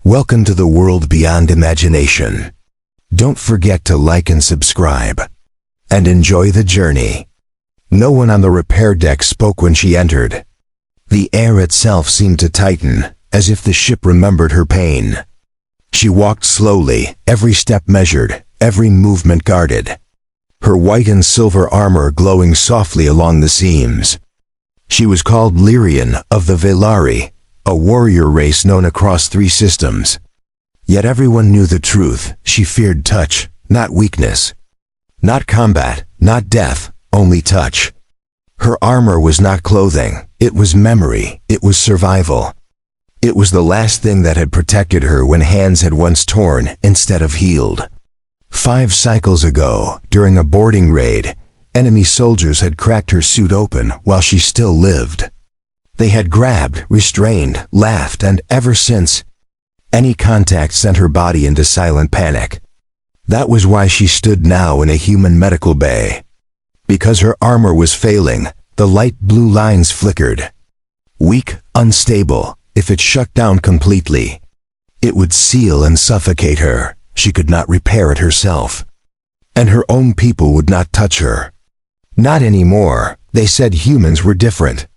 Welcome to the world beyond imagination. Don't forget to like and subscribe. And enjoy the journey. No one on the repair deck spoke when she entered. The air itself seemed to tighten, as if the ship remembered her pain. She walked slowly, every step measured, every movement guarded. Her white and silver armor glowing softly along the seams. She was called Lyrian of the Velari, a warrior race known across 3 systems. Yet everyone knew the truth. She feared touch, not weakness. Not combat, not death, only touch. Her armor was not clothing, it was memory, it was survival. It was the last thing that had protected her when hands had once torn instead of healed. 5 cycles ago, during a boarding raid, enemy soldiers had cracked her suit open while she still lived. They had grabbed, restrained, laughed, and ever since, any contact sent her body into silent panic. That was why she stood now in a human medical bay. Because her armor was failing, the light blue lines flickered. Weak, unstable, if it shut down completely, it would seal and suffocate her. She could not repair it herself. And her own people would not touch her. Not anymore. They said humans were different.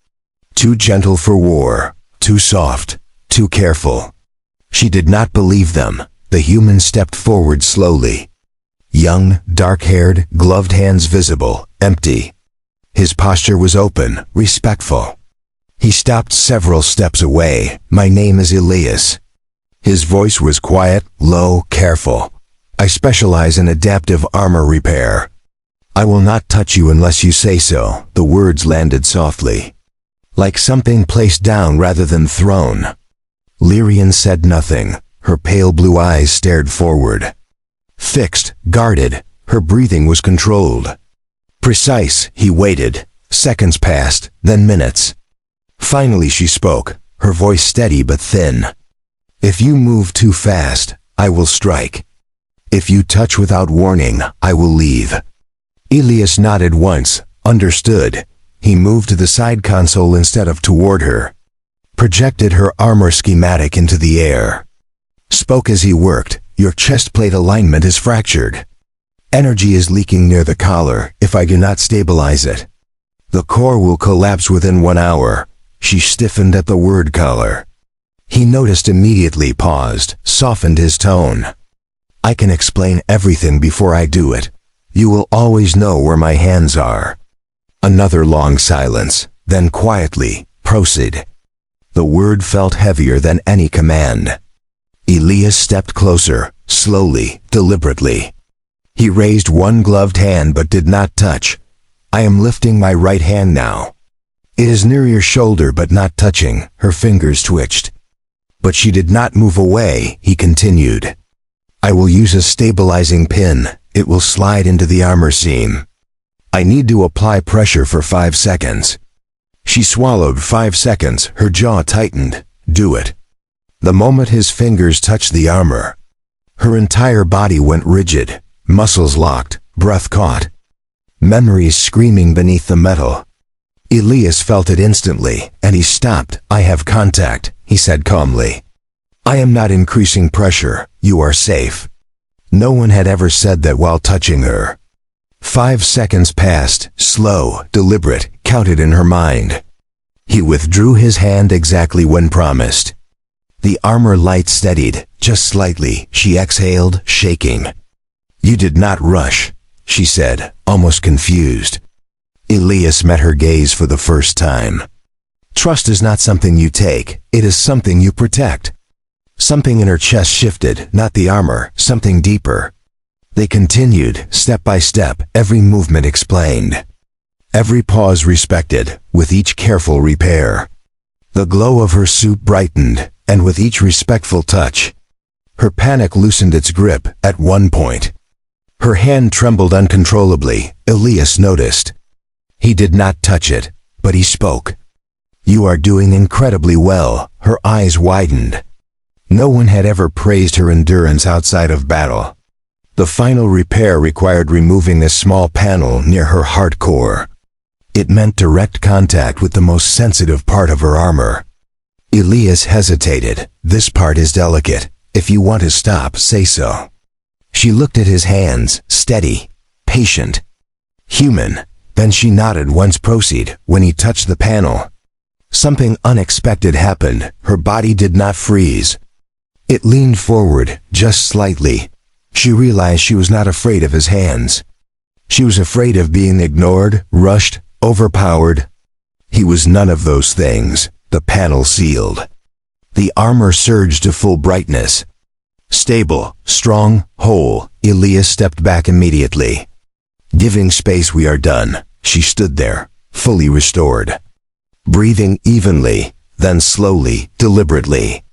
Too gentle for war, too soft, too careful. She did not believe them. The human stepped forward slowly. Young, dark-haired, gloved hands visible, empty. His posture was open, respectful. He stopped several steps away. "My name is Elias." His voice was quiet, low, careful. "I specialize in adaptive armor repair. I will not touch you unless you say so." The words landed softly, like something placed down rather than thrown. Lyrian said nothing. Her pale blue eyes stared forward. Fixed, guarded, her breathing was controlled. Precise. He waited. Seconds passed, then minutes. Finally she spoke, her voice steady but thin. "If you move too fast, I will strike. If you touch without warning, I will leave." Elias nodded once, understood. He moved to the side console instead of toward her. Projected her armor schematic into the air. Spoke as he worked. "Your chest plate alignment is fractured. Energy is leaking near the collar. If I do not stabilize it, the core will collapse within 1 hour." She stiffened at the word collar. He noticed immediately, paused, softened his tone. "I can explain everything before I do it. You will always know where my hands are." Another long silence, then quietly, "Proceed." The word felt heavier than any command. Elias stepped closer, slowly, deliberately. He raised one gloved hand but did not touch. "I am lifting my right hand now. It is near your shoulder but not touching." Her fingers twitched. But she did not move away. He continued. "I will use a stabilizing pin. It will slide into the armor seam. I need to apply pressure for 5 seconds. She swallowed. 5 seconds. Her jaw tightened. "Do it." The moment his fingers touched the armor, her entire body went rigid, muscles locked, breath caught. Memories screaming beneath the metal. Elias felt it instantly, and he stopped. "I have contact," he said calmly. "I am not increasing pressure. You are safe." No one had ever said that while touching her. 5 seconds passed, slow, deliberate, counted in her mind. He withdrew his hand exactly when promised. The armor light steadied, just slightly. She exhaled, shaking. "You did not rush," she said, almost confused. Elias met her gaze for the first time. "Trust is not something you take, it is something you protect." Something in her chest shifted, not the armor, something deeper. They continued, step by step, every movement explained. Every pause respected, with each careful repair. The glow of her suit brightened, and with each respectful touch, her panic loosened its grip. At one point, her hand trembled uncontrollably. Elias noticed. He did not touch it, but he spoke. "You are doing incredibly well." Her eyes widened. No one had ever praised her endurance outside of battle. The final repair required removing a small panel near her heart core. It meant direct contact with the most sensitive part of her armor. Elias hesitated. "This part is delicate. If you want to stop, say so. She looked at his hands, steady, patient, human. Then she nodded once. Proceed. When he touched the panel, something unexpected happened. Her body did not freeze. It leaned forward, just slightly. She realized she was not afraid of his hands. She was afraid of being ignored, rushed, overpowered. He was none of those things. The panel sealed. The armor surged to full brightness. Stable, strong, whole. Elias stepped back immediately. Giving space. We are done. She stood there, fully restored, breathing evenly, then slowly, deliberately.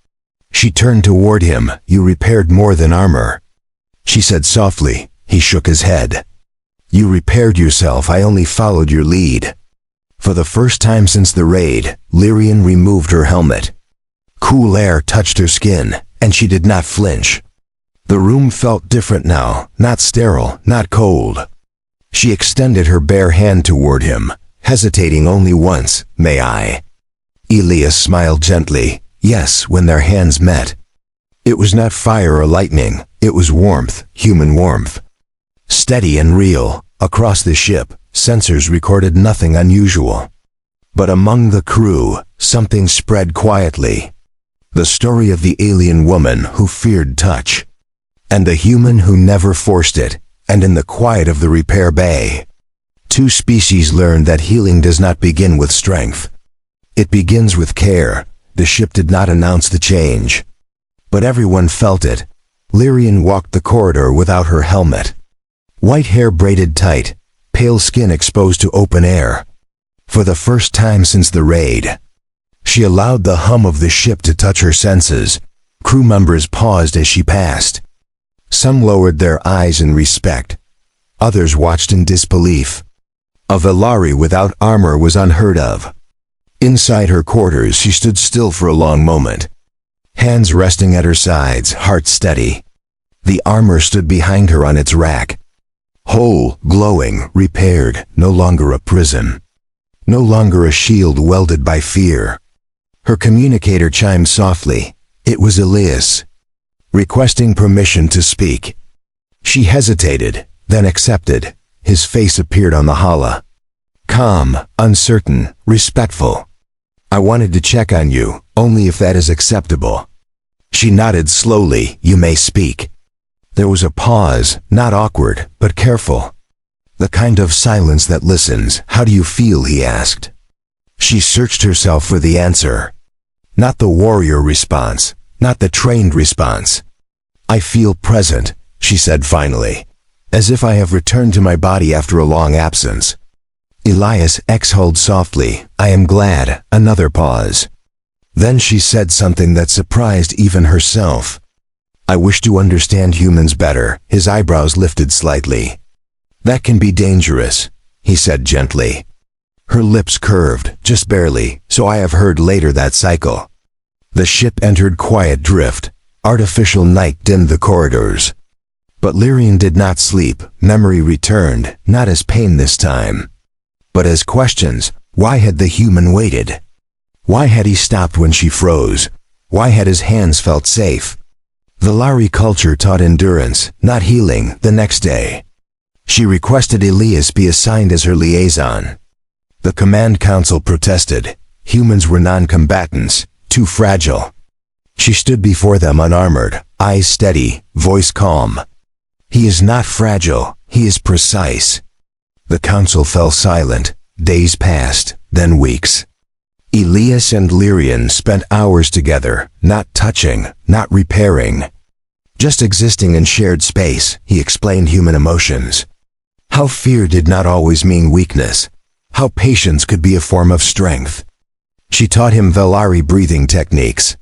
She turned toward him. You repaired more than armor, she said softly. He shook his head. You repaired yourself. I only followed your lead. For the first time since the raid, Lyrian removed her helmet. Cool air touched her skin, and she did not flinch. The room felt different now, not sterile, not cold. She extended her bare hand toward him, hesitating only once. May I? Elias smiled gently. Yes. When their hands met, it was not fire or lightning, it was warmth, human warmth. Steady and real. Across the ship, sensors recorded nothing unusual. But among the crew, something spread quietly. The story of the alien woman who feared touch, and the human who never forced it. And in the quiet of the repair bay, two species learned that healing does not begin with strength. It begins with care. The ship did not announce the change, but everyone felt it. Lyrian walked the corridor without her helmet. White hair braided tight, pale skin exposed to open air. For the first time since the raid, she allowed the hum of the ship to touch her senses. Crew members paused as she passed. Some lowered their eyes in respect. Others watched in disbelief. A Velari without armor was unheard of. Inside her quarters, she stood still for a long moment, hands resting at her sides, heart steady. The armor stood behind her on its rack. Whole, glowing, repaired, no longer a prison. No longer a shield welded by fear. Her communicator chimed softly. It was Elias, requesting permission to speak. She hesitated, then accepted. His face appeared on the hala. Calm, uncertain, respectful. I wanted to check on you, only if that is acceptable. She nodded slowly. You may speak. There was a pause, not awkward, but careful. The kind of silence that listens. How do you feel? He asked. She searched herself for the answer. Not the warrior response, not the trained response. I feel present, she said finally, as if I have returned to my body after a long absence. Elias exhaled softly. I am glad. Another pause. Then she said something that surprised even herself. I wish to understand humans better. His eyebrows lifted slightly. That can be dangerous, he said gently. Her lips curved, just barely, so I have heard later that cycle. The ship entered quiet drift. Artificial night dimmed the corridors. But Lyrian did not sleep. Memory returned, not as pain this time, but as questions. Why had the human waited? Why had he stopped when she froze? Why had his hands felt safe? Velari culture taught endurance, not healing. The next day, she requested Elias be assigned as her liaison. The command council protested. Humans were non-combatants, too fragile. She stood before them unarmored, eyes steady, voice calm. He is not fragile, he is precise. The council fell silent. Days passed, then weeks. Elias and Lyrian spent hours together, not touching, not repairing, just existing in shared space. He explained human emotions. How fear did not always mean weakness. How patience could be a form of strength. She taught him Velari breathing techniques.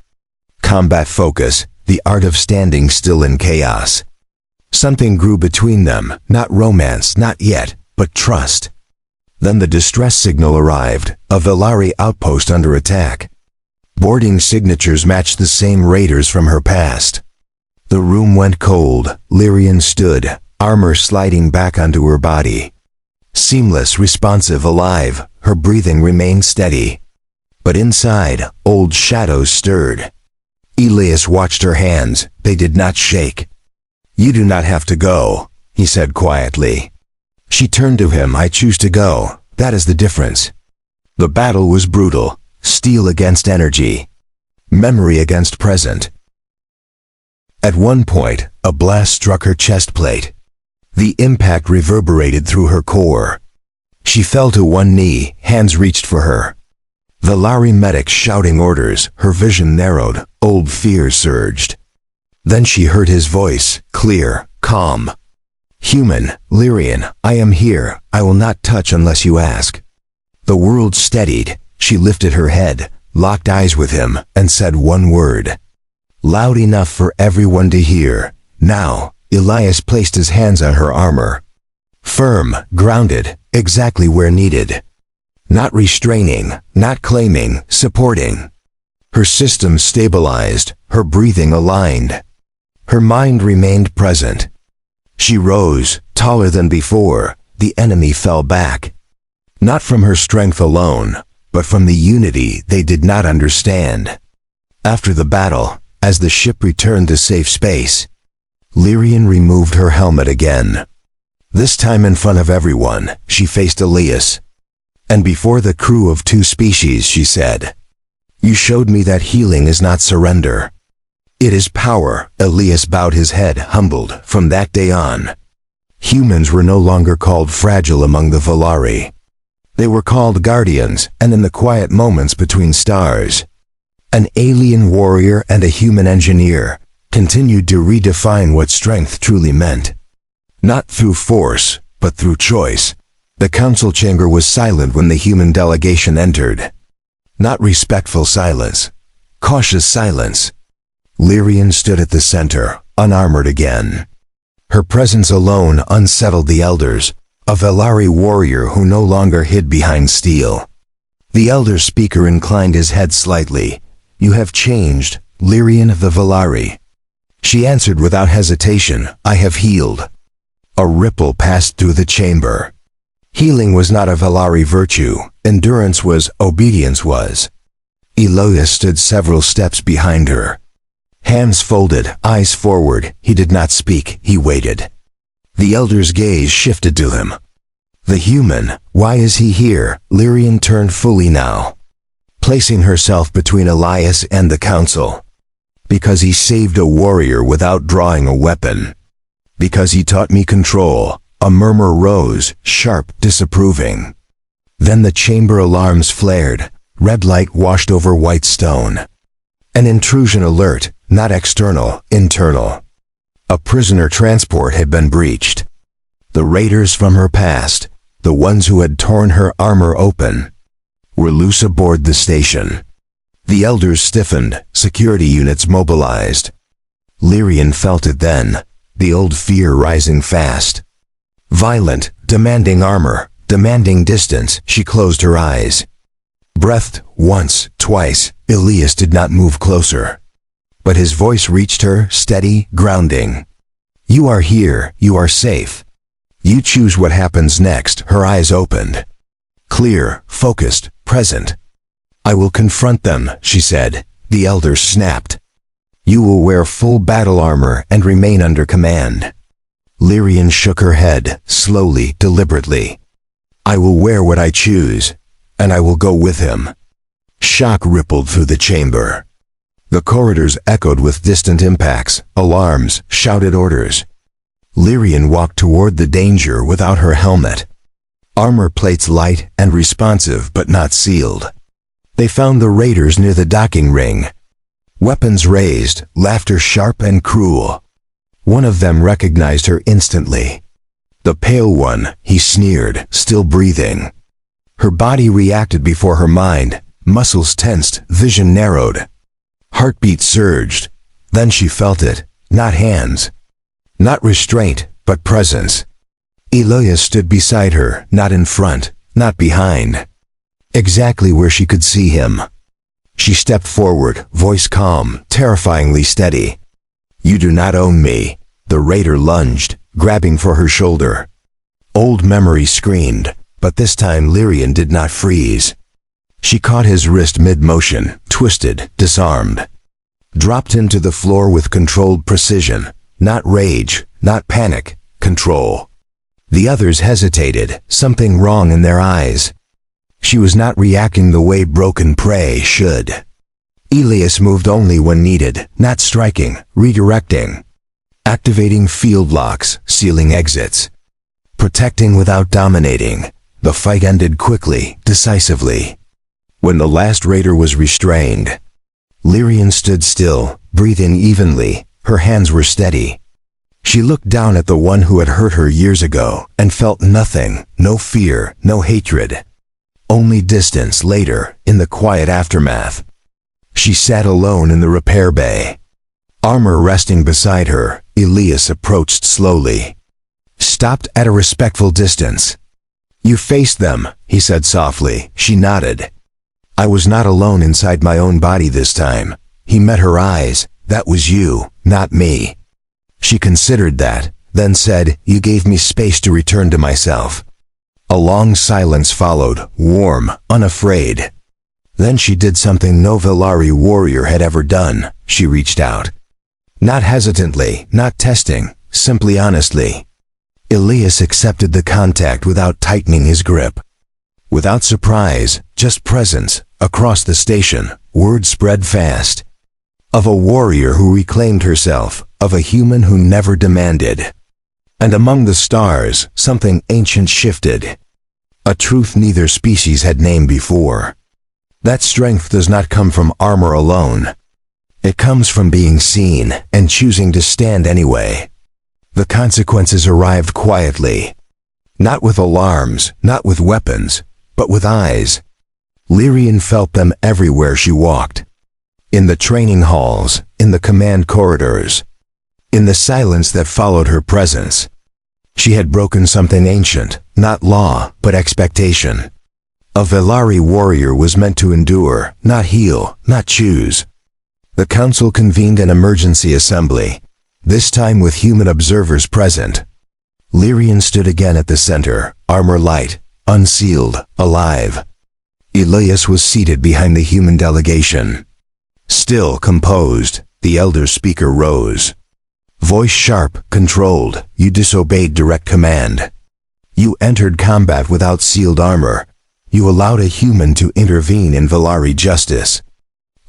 Combat focus, the art of standing still in chaos. Something grew between them, not romance, not yet, but trust. Then the distress signal arrived, a Velari outpost under attack. Boarding signatures matched the same raiders from her past. The room went cold. Lyrian stood, armor sliding back onto her body. Seamless, responsive, alive, her breathing remained steady. But inside, old shadows stirred. Elias watched her hands. They did not shake. "You do not have to go," he said quietly. She turned to him. "I choose to go. That is the difference." The battle was brutal. Steel against energy. Memory against present. At one point, a blast struck her chest plate. The impact reverberated through her core. She fell to one knee. Hands reached for her. Valari medic shouting orders. Her vision narrowed. Old fear surged. Then she heard his voice, clear, calm. "Human, Lyrian, I am here. I will not touch unless you ask." The world steadied. She lifted her head, locked eyes with him, and said one word. Loud enough for everyone to hear. Now, Elias placed his hands on her armor. Firm, grounded, exactly where needed. Not restraining, not claiming, supporting. Her system stabilized, her breathing aligned. Her mind remained present. She rose, taller than before. The enemy fell back. Not from her strength alone, but from the unity they did not understand. After the battle, as the ship returned to safe space, Lyrian removed her helmet again. This time in front of everyone, she faced Elias. And before the crew of two species, she said, "You showed me that healing is not surrender. It is power." Elias bowed his head, humbled. From that day on, humans were no longer called fragile among the Valari. They were called guardians, and in the quiet moments between stars, an alien warrior and a human engineer continued to redefine what strength truly meant. Not through force, but through choice. The council chamber was silent when the human delegation entered. Not respectful silence, cautious silence. Lyrian stood at the center, unarmored again. Her presence alone unsettled the elders, a Valari warrior who no longer hid behind steel. The elder speaker inclined his head slightly. "You have changed, Lyrian of the Valari." She answered without hesitation, "I have healed." A ripple passed through the chamber. Healing was not a Valari virtue. Endurance was, obedience was. Elias stood several steps behind her. Hands folded, eyes forward. He did not speak. He waited. The elder's gaze shifted to him. The human, why is he here? Lyrian turned fully now, placing herself between Elias and the council. Because he saved a warrior without drawing a weapon. Because he taught me control. A murmur rose, sharp, disapproving. Then the chamber alarms flared. Red light washed over white stone. An intrusion alert, not external, internal. A prisoner transport had been breached. The raiders from her past, the ones who had torn her armor open, were loose aboard the station. The elders stiffened, security units mobilized. Lyrian felt it then, the old fear rising fast. Violent, demanding armor, demanding distance. She closed her eyes. Breathed, once, twice. Elias did not move closer. But his voice reached her, steady, grounding. "You are here, you are safe. You choose what happens next." Her eyes opened. Clear, focused, present. "I will confront them," she said. The elder snapped. "You will wear full battle armor and remain under command." Lyrian shook her head, slowly, deliberately. "I will wear what I choose, and I will go with him." Shock rippled through the chamber. The corridors echoed with distant impacts, alarms, shouted orders. Lyrian walked toward the danger without her helmet. Armor plates light and responsive but not sealed. They found the raiders near the docking ring. Weapons raised, laughter sharp and cruel. One of them recognized her instantly. The pale one, he sneered, still breathing. Her body reacted before her mind, muscles tensed, vision narrowed. Heartbeat surged. Then she felt it, not hands. Not restraint, but presence. Elias stood beside her, not in front, not behind. Exactly where she could see him. She stepped forward, voice calm, terrifyingly steady. "You do not own me." The raider lunged, grabbing for her shoulder. Old memory screamed, but this time Lyrian did not freeze. She caught his wrist mid-motion, twisted, disarmed. dropped into the floor with controlled precision. Not rage, not panic, control. The others hesitated, something wrong in their eyes. She was not reacting the way broken prey should. Elias moved only when needed, not striking, redirecting. Activating field locks, sealing exits. Protecting without dominating. The fight ended quickly, decisively. When the last raider was restrained, Lyrian stood still, breathing evenly. Her hands were steady. She looked down at the one who had hurt her years ago and felt nothing, no fear, no hatred. Only distance later, in the quiet aftermath. She sat alone in the repair bay. Armor resting beside her, Elias approached slowly. Stopped at a respectful distance. "You faced them," he said softly. She nodded. "I was not alone inside my own body this time." He met her eyes. "That was you, not me." She considered that, then said, "You gave me space to return to myself." A long silence followed, warm, unafraid. Then she did something no Velari warrior had ever done. She reached out. Not hesitantly, not testing, simply honestly. Elias accepted the contact without tightening his grip. Without surprise, just presence. Across the station, word spread fast. Of a warrior who reclaimed herself, of a human who never demanded. And among the stars, something ancient shifted. A truth neither species had named before. That strength does not come from armor alone. It comes from being seen and choosing to stand anyway. The consequences arrived quietly. Not with alarms, not with weapons, but with eyes. Lyrian felt them everywhere she walked. In the training halls, in the command corridors. In the silence that followed her presence. She had broken something ancient, not law, but expectation. A Velari warrior was meant to endure, not heal, not choose. The council convened an emergency assembly, this time with human observers present. Lyrian stood again at the center, armor light, unsealed, alive. Elias was seated behind the human delegation. Still composed, the elder speaker rose. Voice sharp, controlled, "You disobeyed direct command. You entered combat without sealed armor. You allowed a human to intervene in Velari justice."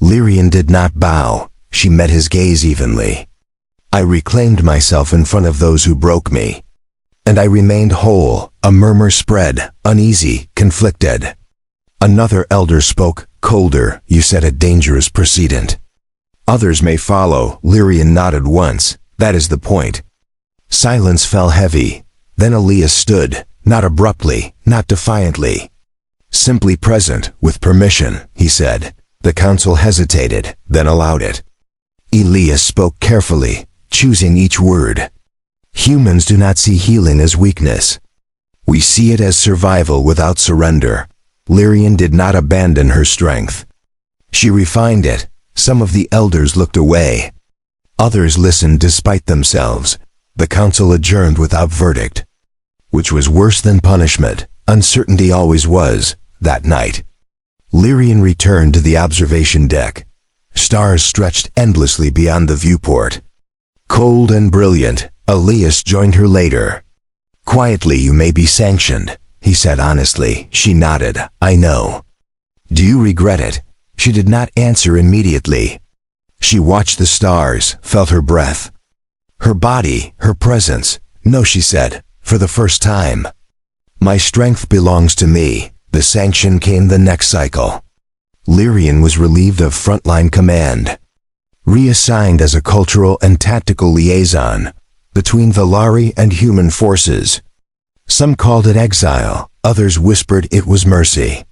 Lyrian did not bow. She met his gaze evenly. "I reclaimed myself in front of those who broke me. And I remained whole." A murmur spread, uneasy, conflicted. Another elder spoke, colder. "You set a dangerous precedent. Others may follow." Lyrian nodded once. "That is the point." Silence fell heavy. Then Elias stood, not abruptly, not defiantly. Simply present, with permission, he said. The council hesitated, then allowed it. Elias spoke carefully, choosing each word. "Humans do not see healing as weakness. We see it as survival without surrender." Lyrian did not abandon her strength. She refined it. Some of the elders looked away. Others listened despite themselves. The council adjourned without verdict. Which was worse than punishment. Uncertainty always was, that night. Lyrian returned to the observation deck. Stars stretched endlessly beyond the viewport. Cold and brilliant, Elias joined her later. "Quietly you may be sanctioned," he said honestly. She nodded. "I know." "Do you regret it?" She did not answer immediately. She watched the stars, felt her breath. Her body, her presence. "No," she said, for the first time. "My strength belongs to me." The sanction came the next cycle. Lyrian was relieved of frontline command. Reassigned as a cultural and tactical liaison between Velari and human forces. Some called it exile, others whispered it was mercy.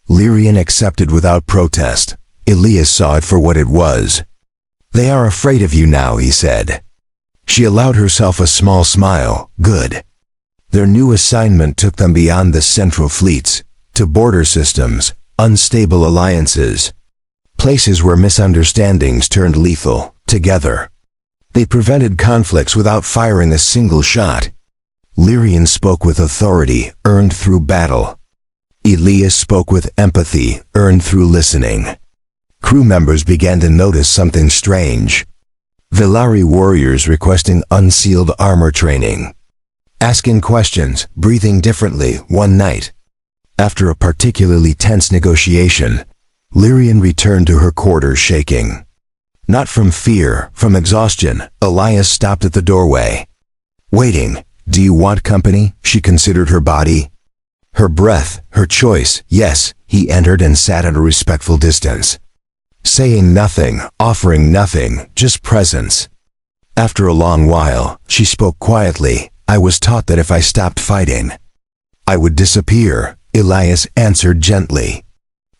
Lyrian accepted without protest. Elias saw it for what it was. "They are afraid of you now," he said. She allowed herself a small smile. Good. Their new assignment took them beyond the central fleets, to border systems, unstable alliances, places where misunderstandings turned lethal, together. They prevented conflicts without firing a single shot. Lyrian spoke with authority, earned through battle. Elias spoke with empathy, earned through listening. Crew members began to notice something strange. Velari warriors requesting unsealed armor training. Asking questions, breathing differently one night. After a particularly tense negotiation, Lyrian returned to her quarters shaking. Not from fear, from exhaustion. Elias stopped at the doorway. Waiting. Do you want company? She considered her body. Her breath, her choice. Yes, he entered and sat at a respectful distance. Saying nothing, offering nothing, just presence. After a long while, she spoke quietly. I was taught that if I stopped fighting, I would disappear. Elias answered gently.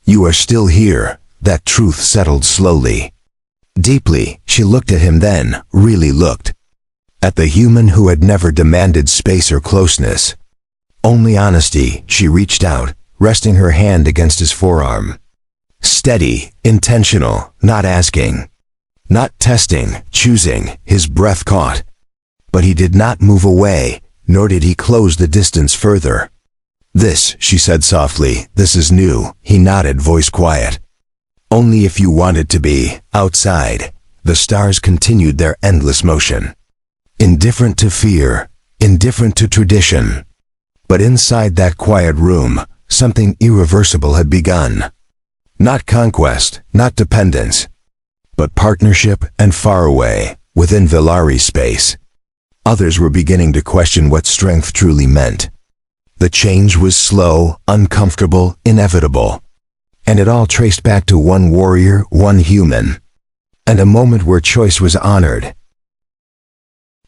You are still here. That truth settled slowly. Deeply, she looked at him then, really looked. At the human who had never demanded space or closeness. Only honesty. She reached out, resting her hand against his forearm. Steady, intentional, not asking. Not testing, choosing. His breath caught. But he did not move away, nor did he close the distance further. This, she said softly, this is new. He nodded, voice quiet. Only if you want it to be. Outside, the stars continued their endless motion. Indifferent to fear, indifferent to tradition. But inside that quiet room, something irreversible had begun. Not conquest, not dependence, but partnership and far away, within Velari space. Others were beginning to question what strength truly meant. The change was slow, uncomfortable, inevitable. And it all traced back to one warrior, one human. And a moment where choice was honored.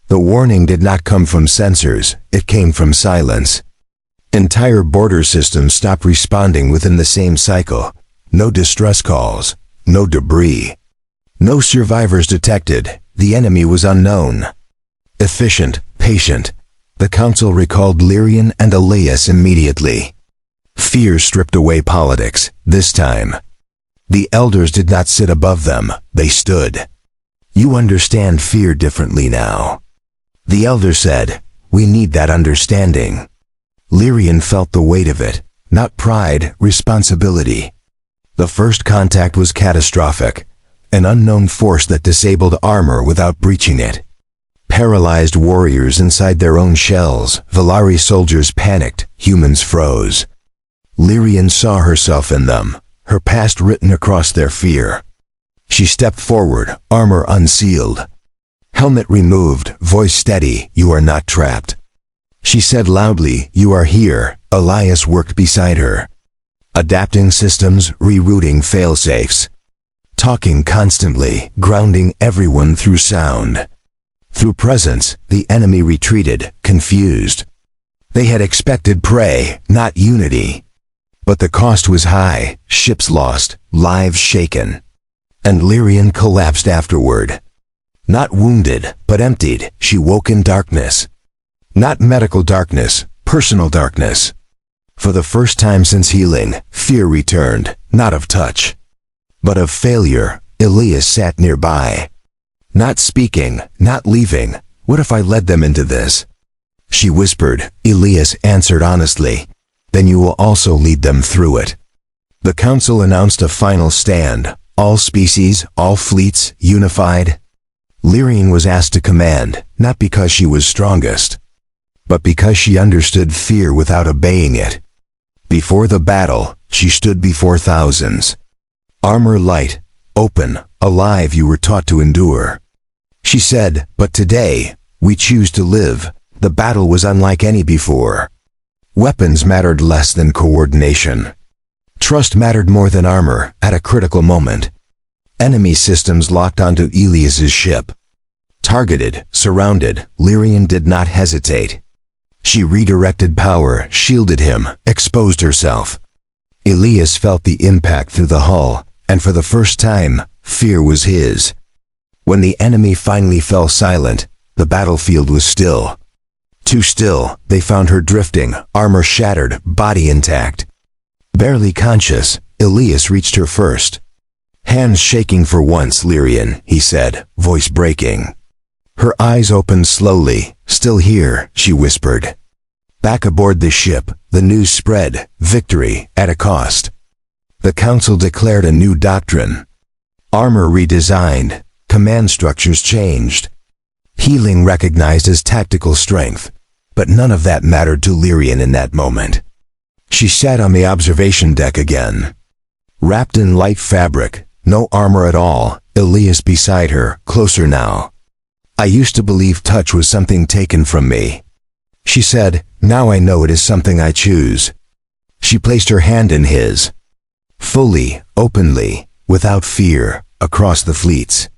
The warning did not come from sensors, it came from silence. Entire border systems stopped responding within the same cycle. No distress calls, no debris. No survivors detected. The enemy was unknown. Efficient, patient. The council recalled Lyrian and Elias immediately. Fear stripped away politics, this time. The elders did not sit above them, they stood. You understand fear differently now. The elder said, we need that understanding. Lyrian felt the weight of it, not pride, responsibility. The first contact was catastrophic, an unknown force that disabled armor without breaching it. Paralyzed warriors inside their own shells, Velari soldiers panicked, humans froze. Lyrian saw herself in them, her past written across their fear. She stepped forward, armor unsealed. Helmet removed, voice steady, you are not trapped. She said loudly, you are here. Elias worked beside her. Adapting systems, rerouting failsafes. Talking constantly, grounding everyone through sound. Through presence, the enemy retreated, confused. They had expected prey, not unity. But the cost was high, ships lost, lives shaken. And Lyrian collapsed afterward. Not wounded, but emptied, she woke in darkness. Not medical darkness, personal darkness. For the first time since healing, fear returned, not of touch, but of failure. Elias sat nearby. Not speaking, not leaving. What if I led them into this? She whispered. Elias answered honestly. Then you will also lead them through it. The council announced a final stand. All species, all fleets, unified. Lyrian was asked to command, not because she was strongest, but because she understood fear without obeying it. Before the battle, she stood before thousands. Armor light, open, alive, you were taught to endure. She said, but today, we choose to live. The battle was unlike any before. Weapons mattered less than coordination. Trust mattered more than armor at a critical moment. Enemy systems locked onto Elias's ship. Targeted, surrounded, Lyrian did not hesitate. She redirected power, shielded him, exposed herself. Elias felt the impact through the hull, and for the first time, fear was his. When the enemy finally fell silent, the battlefield was still. Too still, they found her drifting, armor shattered, body intact. Barely conscious, Elias reached her first. Hands shaking for once, Lyrian, he said, voice breaking. Her eyes opened slowly. Still here, she whispered. Back aboard the ship, the news spread, victory, at a cost. The council declared a new doctrine. Armor redesigned, command structures changed. Healing recognized as tactical strength, but none of that mattered to Lyrian in that moment. She sat on the observation deck again. Wrapped in light fabric, no armor at all, Elias beside her, closer now. I used to believe touch was something taken from me. She said, now I know it is something I choose. She placed her hand in his. Fully, openly, without fear, across the fleets.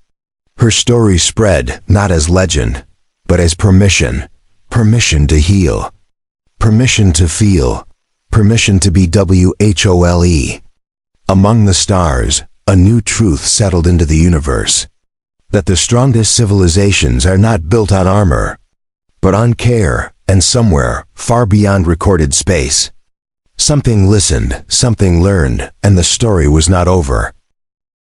Her story spread, not as legend, but as permission. Permission to heal. Permission to feel. Permission to be WHOLE. Among the stars, a new truth settled into the universe. That the strongest civilizations are not built on armor, but on care, and somewhere, far beyond recorded space. Something listened, something learned, and the story was not over.